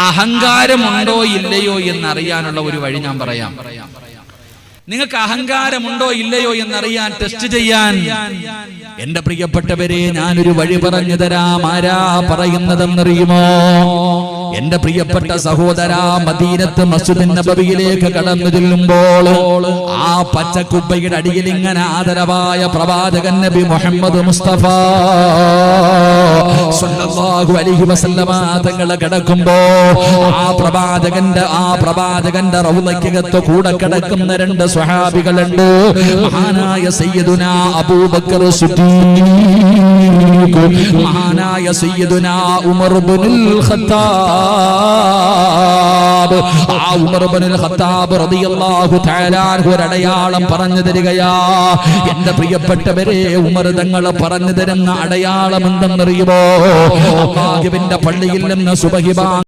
അഹങ്കാരമുണ്ടോ ഇല്ലയോ എന്നറിയാനുള്ള ഒരു വഴി ഞാൻ പറയാം. നിങ്ങൾക്ക് അഹങ്കാരമുണ്ടോ ഇല്ലയോ എന്നറിയാൻ ടെസ്റ്റ് ചെയ്യാൻ എന്റെ പ്രിയപ്പെട്ടവരെ ഞാനൊരു വഴി പറഞ്ഞു തരാം. ആരാ പറയുന്നതെന്നറിയുമോ? എന്റെ പ്രിയപ്പെട്ട സഹോദരാ, മദീനത്ത് മസ്ജിദ് നബവിയിലേക്ക് കടന്നു ചെല്ലുമ്പോൾ ആ പച്ചക്കുബ്ബയുടെ അടിയിൽ ഇങ്ങനെ ആദരവായ പ്രവാചകൻ നബി മുഹമ്മദ് മുസ്തഫ സ്വല്ലല്ലാഹു അലൈഹി വസല്ലമ തങ്ങൾ കിടക്കുമ്പോ ആ പ്രവാചകന്റെ റൗളയ്ക്കകത്ത് കൂടെ കിടക്കുന്ന രണ്ട് സ്വഹാബികളുണ്ട്. മഹാനായ സയ്യിദുനാ അബൂബക്കർ സിദ്ദീഖ്, മഹാനായ സയ്യിദുനാ ഉമർ ഇബ്നുൽ ഖത്താബ്. ആ ഉമർ ഇബ്നുൽ ഖത്താബ് റളിയല്ലാഹു തആല അൻഹു അടയാളം പറഞ്ഞു തരികയാ. എന്റെ പ്രിയപ്പെട്ടവരെ, ഉമർ തങ്ങൾ പറഞ്ഞു തരുന്ന അടയാളം എന്തെന്നറിയുമോ? അല്ലാഹുവിന്റെ പള്ളിയിൽ നിന്ന് സുബഹി